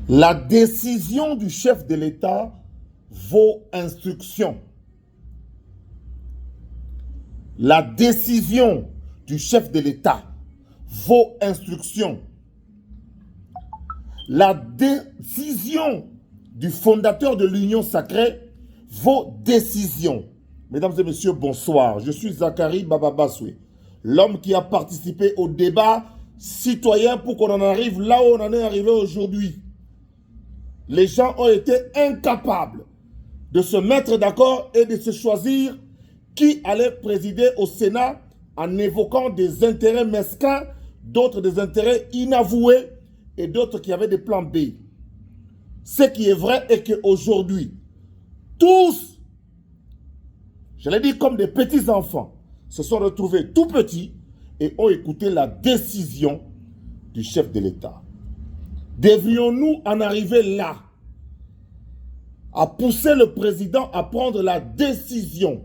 La décision du chef de l'État vaut instruction. La décision du chef de l'État vaut instruction. La décision du fondateur de l'Union sacrée vaut décision. Mesdames et messieurs, bonsoir. Je suis Zachary Bababaswe, l'homme qui a participé au débat citoyen pour qu'on en arrive là où on en est arrivé aujourd'hui. Les gens ont été incapables de se mettre d'accord et de se choisir qui allait présider au Sénat en évoquant des intérêts mesquins, d'autres des intérêts inavoués et d'autres qui avaient des plans B. Ce qui est vrai est qu'aujourd'hui, tous, je l'ai dit comme des petits enfants, se sont retrouvés tout petits et ont écouté la décision du chef de l'État. Devrions-nous en arriver là, à pousser le président à prendre la décision?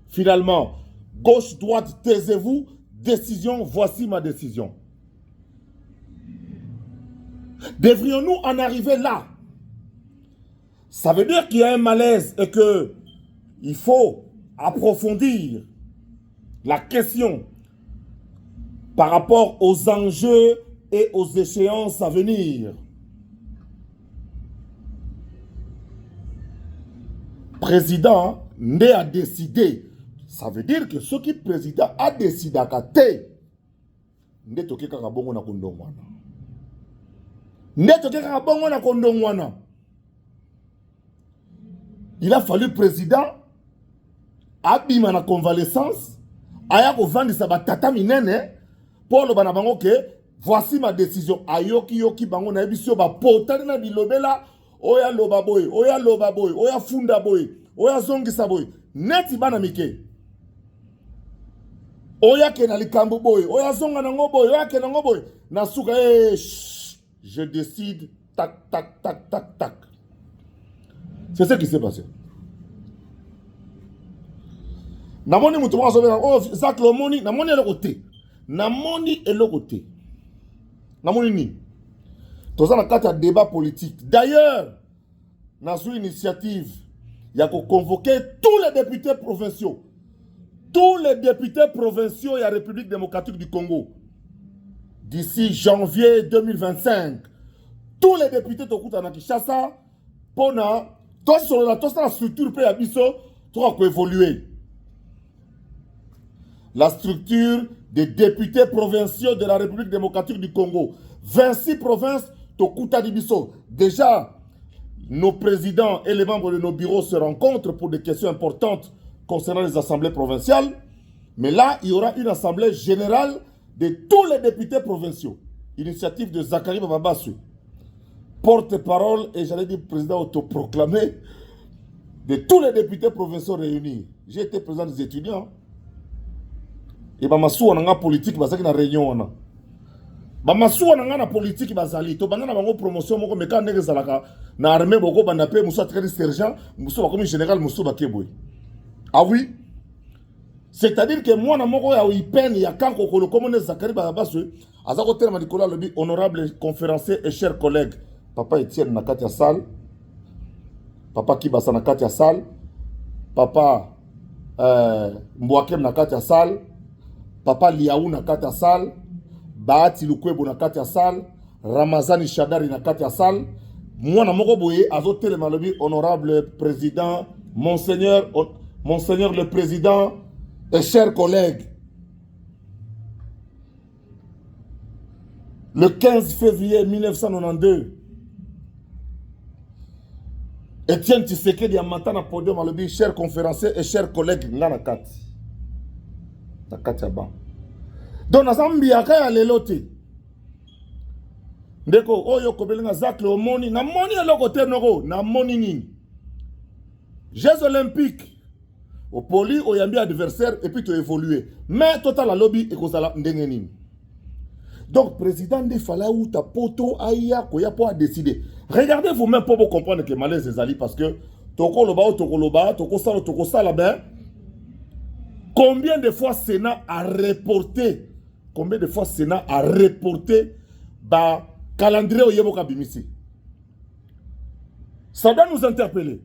Finalement, gauche, droite, taisez-vous, décision, voici ma décision. Devrions-nous en arriver là? Ça veut dire qu'il y a un malaise et qu'il faut approfondir la question par rapport aux enjeux et aux échéances à venir. Président n'est à décider. Ça veut dire que ce qui est président a décidé à côté. Il a fallu président abima na convalescence aya ko vandi sa batata minene pour le banabango que voici ma décision ayoki yoki bango na ebisio ba potani na bilobela oya loba boy oya funda boy oya zongisa boy neti bana mike oya ke na likambo boy oya zonga na ngo boy oya ke na ngo boy na suka je décide tac tac tac tac tac. C'est ce qui s'est passé. Namoni mutuwa sobera oh Zach Lomoni namoni le côté. Namoni et le côté. Namoni ni. Toza na kata débat politique. D'ailleurs, dans une initiative, il y a convoqué tous les députés provinciaux. Tous les députés provinciaux de la République démocratique du Congo. D'ici janvier 2025. Tous les députés de Kinshasa pour la structure peut évoluer. La structure des députés provinciaux de la République démocratique du Congo. 26 provinces Tokuta Dibiso. Déjà, nos présidents et les membres de nos bureaux se rencontrent pour des questions importantes concernant les assemblées provinciales. Mais là, il y aura une assemblée générale de tous les députés provinciaux. Initiative de Zachary Bababaswe. Porte-parole et j'allais dire président autoproclamé de tous les députés provinciaux réunis. J'ai été président des étudiants. Et bamasu wananga politique basaki na réunion. Bamasu wananga na politique basali to banda na bango promotion moko meka ndenge zalaka na armée boko banda pe muso atri sergent muso ba comme général muso ba keboy. Ah oui. C'est-à-dire que moi na moko ya ipen ya kanko kolo comme Zachary Bababaswe azako terma Nicolas Lobi honorable conférencier et chers collègues. Papa Etienne na kati ya salle. Papa Kibasa na kati ya salle. Papa Mbwakem na kati ya salle. Papa Liaou na kati ya salle. Baati Lukwebo na kati ya salle. Ramazani Shadari na kati ya salle. Moi na moko boye azo telema lobi honorable président, monseigneur le président et chers collègues. Le 15 février 1992, Etienne Tshisekedi a matin na podium a lobi chers conférenciers et chers collègues na kati. Na kati ya ba. Donc na Zambia kaya lelote. Ndeko oyo kobelinga Zach Lomoni na moni eloko te noko na moni nini. Jeux olympiques au poli oyambi adversaire et puis tu évoluer. Mais total la lobby et kozala ndenge nini. Donc président de fala ou ta poto aya koya po a décider. Regardez vous-même pour vous comprendre que malaise est ali parce que toko sala ben. Combien de fois Sénat a reporté? Combien de fois Sénat a reporté bah calendrier au Yeboka Bimisi? Ça doit nous interpeller.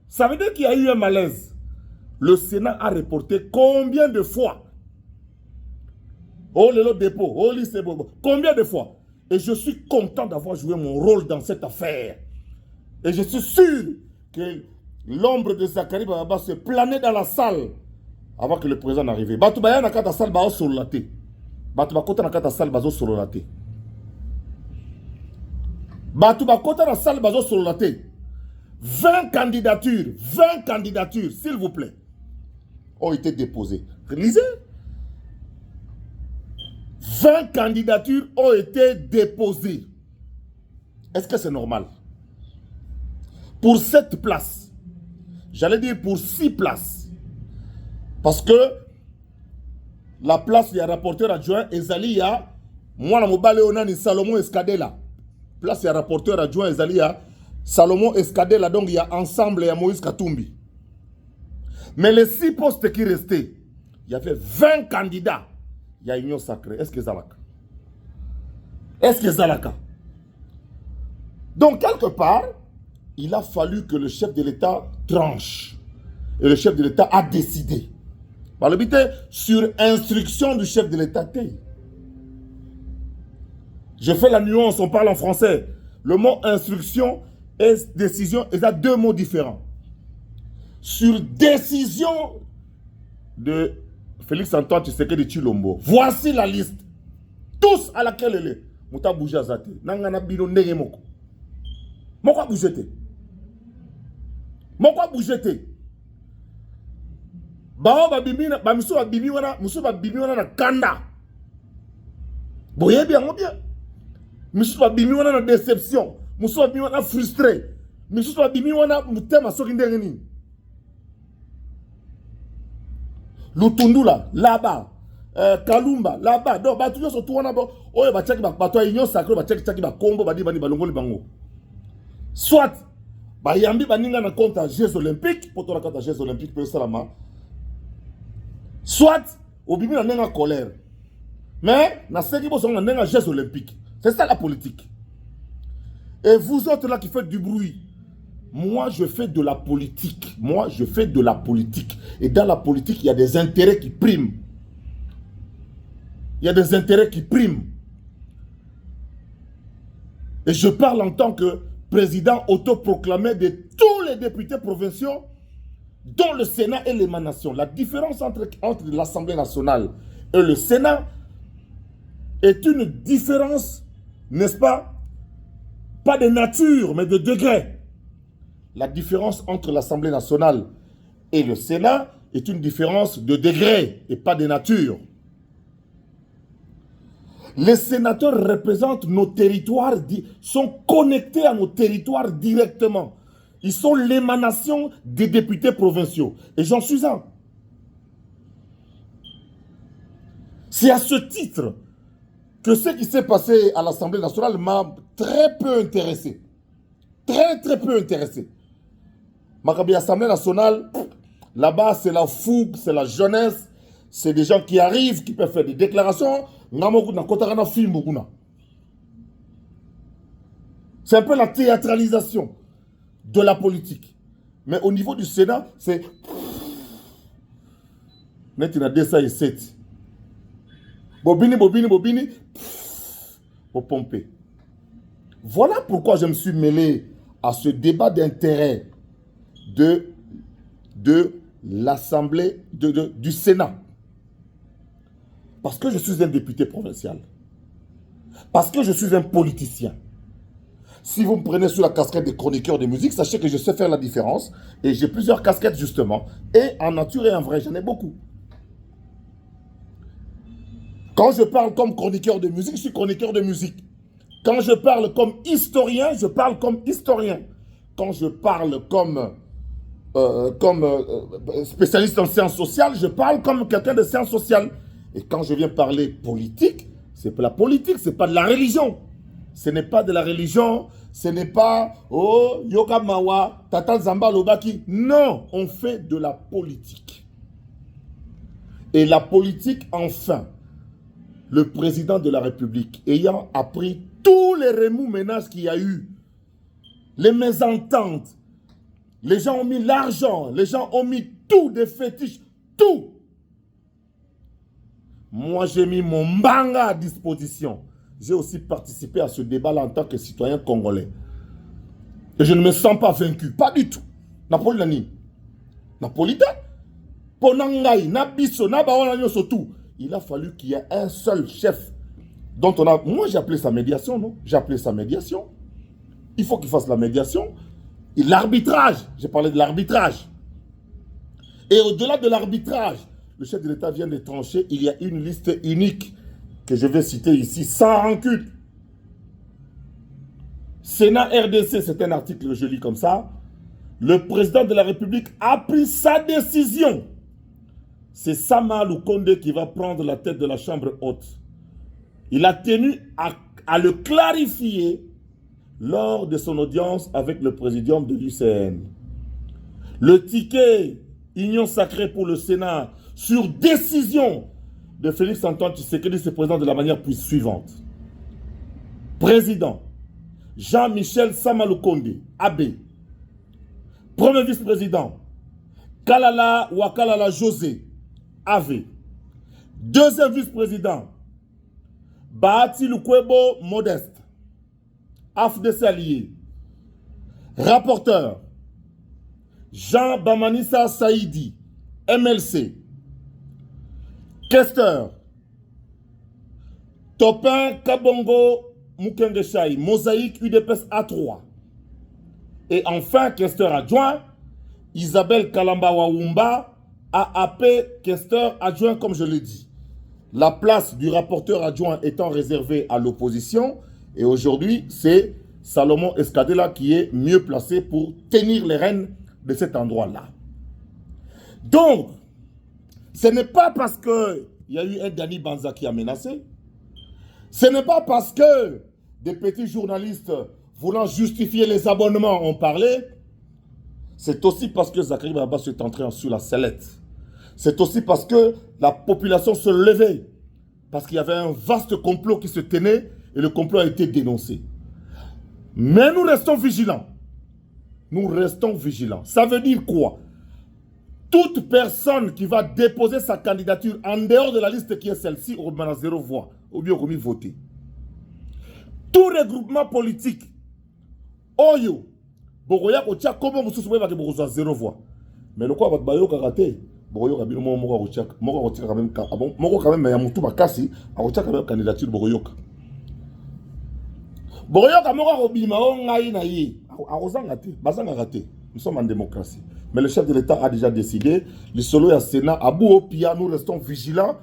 Ça veut dire qu'il y a eu un malaise. Le Sénat a reporté combien de fois? Oh, le dépôt, oh, lycée, combien de fois? Et je suis content d'avoir joué mon rôle dans cette affaire. Et je suis sûr que l'ombre de Zakari Baba se planait dans la salle avant que le président n'arrive. Batubaya n'a qu'à salle bao sololate. Batubakota n'a qu'à salle bazo sololate. Batubakota na salle bazo sololate. 20 candidatures, s'il vous plaît, ont été déposées. Lisez. 20 candidatures ont été déposées. Est-ce que c'est normal? Pour 7 places. J'allais dire pour 6 places. Parce que la place, il y a rapporteur adjoint, Ezali, il y a moi, la Salomon Escadela. Place, il y a rapporteur adjoint, Ezali, il y a Salomon Escadela, donc il y a ensemble, il y a Moïse Katumbi. Mais les 6 postes qui restaient, il y avait 20 candidats. Il y a Union Sacrée. Est-ce que Zalaka? Est-ce que Zalaka? Donc, quelque part, il a fallu que le chef de l'État tranche. Et le chef de l'État a décidé. Par le but, sur instruction du chef de l'État. Je fais la nuance, on parle en français. Le mot instruction et décision, il y a 2 mots différents. Sur décision de Félix Antoine Tshisekedi Tshilombo, voici la liste. Tous à laquelle elle est. Mouta bougé à Zate. Nangana bino nege moko. Moko bougete. Moko bougete. Bao babimina, bamiso babimi wana, muso babimi wana na kanda. Boye bien, bien. Muso babimi wana na déception. Muso babimi wana frustré. Muso babimi wana mutema soki ndenge nini. Lutundula, là-bas. Kalumba, là-bas. Donc, bah, tout ça, tout on a bon. Oh, bah, tchaki, bah, toi, union sacrée, bah, tchaki, bah, combo, bah, di, bah, longoli, bango. Soit, bah, yambi, bah, ninga na compte à Jeux Olympiques, pour toi, na compte à Jeux Olympiques, pour salama. Soit, au bibi, na nenga colère. Mais, na seki, bo, na nenga Jeux Olympiques. C'est ça la politique. Et vous autres là qui faites du bruit, moi, je fais de la politique. Moi, je fais de la politique. Et dans la politique, il y a des intérêts qui priment. Il y a des intérêts qui priment. Et je parle en tant que président autoproclamé de tous les députés provinciaux, dont le Sénat et l'émanation. La différence entre l'Assemblée nationale et le Sénat est une différence, n'est-ce pas? Pas de nature, mais de degré. La différence entre l'Assemblée nationale et le Sénat est une différence de degré et pas de nature. Les sénateurs représentent nos territoires, sont connectés à nos territoires directement. Ils sont l'émanation des députés provinciaux. Et j'en suis un. C'est à ce titre que ce qui s'est passé à l'Assemblée nationale m'a très peu intéressé. Très peu intéressé. Makabi Assemblée nationale, là-bas c'est la fougue, c'est la jeunesse, c'est des gens qui arrivent, qui peuvent faire des déclarations. C'est un peu la théâtralisation de la politique. Mais au niveau du Sénat, c'est... Maintenant, 207. Bobini, pour pomper. Voilà pourquoi je me suis mêlé à ce débat d'intérêt de l'Assemblée, du Sénat. Parce que je suis un député provincial. Parce que je suis un politicien. Si vous me prenez sous la casquette de chroniqueur de musique, sachez que je sais faire la différence. Et j'ai plusieurs casquettes justement. Et en nature et en vrai, j'en ai beaucoup. Quand je parle comme chroniqueur de musique, je suis chroniqueur de musique. Quand je parle comme historien, je parle comme historien. Quand je parle comme spécialiste en sciences sociales, je parle comme quelqu'un de sciences sociales. Et quand je viens parler politique, c'est pas la politique, c'est pas de la religion. Ce n'est pas de la religion, ce n'est pas oh yoga mawa, tata zamba lobaki. Non, on fait de la politique. Et la politique, enfin, le président de la République ayant appris tous les remous-ménages qu'il y a eu les mésententes. Les gens ont mis l'argent, les gens ont mis tout, des fétiches, tout. Moi, j'ai mis mon mbanga à disposition. J'ai aussi participé à ce débat-là en tant que citoyen congolais. Et je ne me sens pas vaincu, pas du tout. Napolitani. Napolitain. Ponangai, Nabiso, Nabawanyo, surtout. Il a fallu qu'il y ait un seul chef dont on a... Moi, j'ai appelé ça médiation, non? J'ai appelé ça médiation. Il faut qu'il fasse la médiation. Et l'arbitrage. J'ai parlé de l'arbitrage. Et au-delà de l'arbitrage, le chef de l'État vient de trancher. Il y a une liste unique que je vais citer ici, sans rancune. Sénat RDC, c'est un article que je lis comme ça. Le président de la République a pris sa décision. C'est Sama Lukonde qui va prendre la tête de la Chambre haute. Il a tenu à le clarifier lors de son audience avec le président de l'UCN. Le ticket Union sacrée pour le Sénat sur décision de Félix Antoine Tshisekedi se présente de la manière suivante. Président Jean-Michel Sama Lukonde, AB. Premier vice-président Kalala Wakalala José, AV. Deuxième vice-président Bahati Lukwebo Modeste, AFDC allié. Rapporteur Jean Bamanissa Saïdi, MLC. Questeur Topin Kabongo Mukengeshaï, Mosaïque UDPS A3. Et enfin, questeur adjoint, Isabelle Kalamba Waoumba, AAP, questeur adjoint, comme je l'ai dit. La place du rapporteur adjoint étant réservée à l'opposition. Et aujourd'hui, c'est Salomon Escadela qui est mieux placé pour tenir les rênes de cet endroit-là. Donc, ce n'est pas parce qu'il y a eu un Dani Banza qui a menacé. Ce n'est pas parce que des petits journalistes voulant justifier les abonnements ont parlé. C'est aussi parce que Zachary Baba est entré sur la sellette. C'est aussi parce que la population se levait. Parce qu'il y avait un vaste complot qui se tenait et le complot a été dénoncé. Mais nous restons vigilants. Nous restons vigilants. Ça veut dire quoi? Toute personne qui va déposer sa candidature en dehors de la liste qui est celle-ci, on a 0 voix, ou bien on va voter. Tout regroupement politique, Oyo, Bogoya, Ocha, comment vous souvenez que vous avez 0 voix? Mais le quoi, votre bayo karaté, Bogoyo, Kabino, Moko, Ocha, Moko, quand même, Moko, quand même, Yamoutou, Bakasi, Ocha, quand même, candidature, Bogoyo. Bogoyo, Moko, Obima, Ongaï, Naï, Arosangate, Bazangate. Nous sommes en démocratie. Mais le chef de l'État a déjà décidé. Le solo et le Sénat, à bout au pia, nous restons vigilants.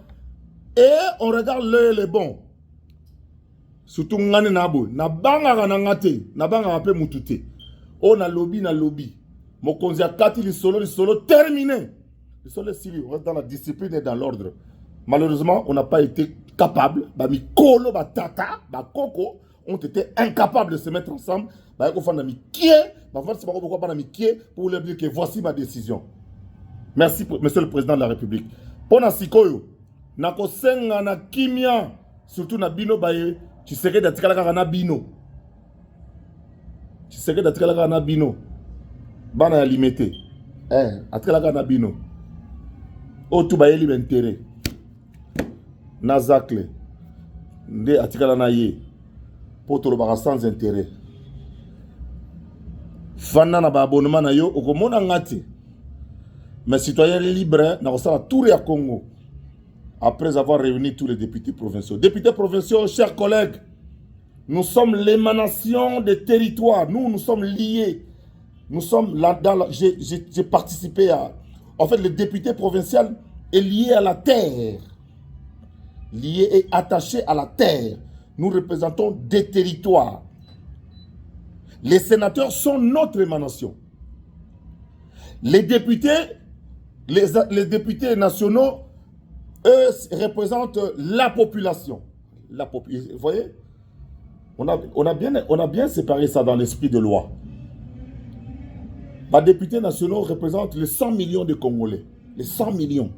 Et on regarde les bons. Surtout, ngane nabo. Na banga ranangate. Na banga rape mutute. On a lobby, na lobby. Mokonzi a kati le solo terminé. Le solo est on reste dans la discipline et dans l'ordre. Malheureusement, on n'a pas été capable. Bami kolo, ba tata, ba koko, ont été incapables de se mettre ensemble. Bah, il faut pour leur dire que voici ma décision. Merci, monsieur le président de la République. Pour na sikoyo, na kosenga na kimia, surtout na bino baye, tu serais d'atikala na bino. Tu serais d'atikala na bino. Bana ya limité. Atikala na bino. O tu baye li intérêt. Na zakle. Nde atikala na ye. Pour tout le bar sans intérêt. Fana na ba abonnement na yo okomona ngati. Mais citoyens libres na kosala tour ya Congo après avoir réuni tous les députés provinciaux. Députés provinciaux, chers collègues, nous sommes l'émanation des territoires. Nous sommes liés. Nous sommes là dans j'ai participé à. En fait, le député provincial est lié à la terre. Lié et attaché à la terre. Nous représentons des territoires. Les sénateurs sont notre émanation. Les députés, les députés nationaux, eux, représentent la population. Vous voyez, on a bien séparé ça dans l'esprit de loi. Les députés nationaux représentent les 100 millions de Congolais. Les 100 millions.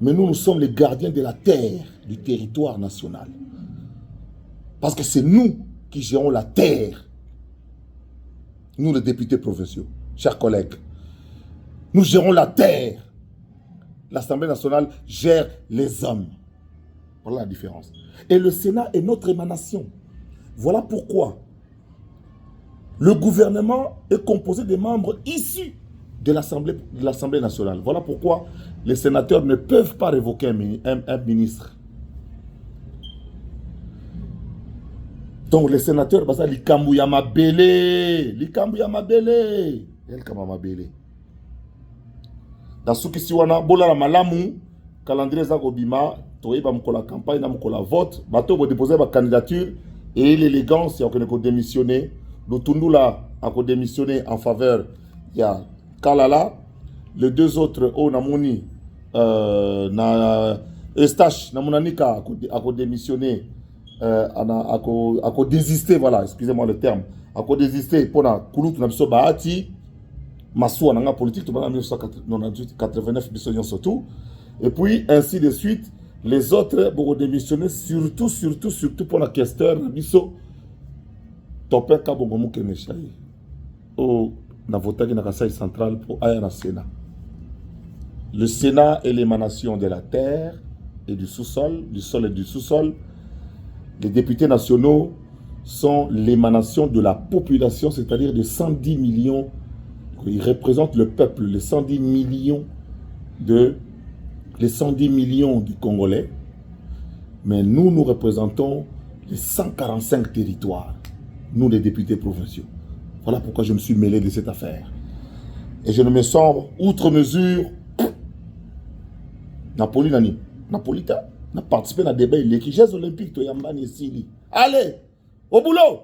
Mais nous sommes les gardiens de la terre, du territoire national. Parce que c'est nous qui gérons la terre. Nous, les députés provinciaux, chers collègues, nous gérons la terre. L'Assemblée nationale gère les hommes. Voilà la différence. Et le Sénat est notre émanation. Voilà pourquoi le gouvernement est composé des membres issus de l'Assemblée nationale. Voilà pourquoi les sénateurs ne peuvent pas révoquer un ministre. Donc les sénateurs, bah ça, likambu ya mabele, el kama mabele. Dans ce qui siwana bola la malamu, calendrier za kobima, toyeba mukola campagne na mukola vote, bato bo déposer ba candidature et l'élégance ya ko démissionner, Lutundula a démissionné en faveur il y a Kalala, les deux autres au namoni na Eustache na Monanika a démissionné a désisté, voilà, excusez-moi le terme, a désisté pour la Koulout Namso Bahati, Massoua Nanga politique, tout le monde en 1989, surtout, et puis ainsi de suite, les autres vont démissionner, surtout pour la questeur, Bisso, Topé Kabongomu Keneshaï, au Navotagi Nakasai central pour Ayana Sénat. Le Sénat est l'émanation de la terre et du sous-sol, du sol et du sous-sol. Les députés nationaux sont l'émanation de la population, c'est-à-dire de 110 millions. Ils représentent le peuple, les 110 millions du Congolais. Mais nous, nous représentons les 145 territoires, nous les députés provinciaux. Voilà pourquoi je me suis mêlé de cette affaire. Et je ne me sens, outre mesure, Napolitain n'a participé à un débat, les Jeux olympiques, allez, au boulot!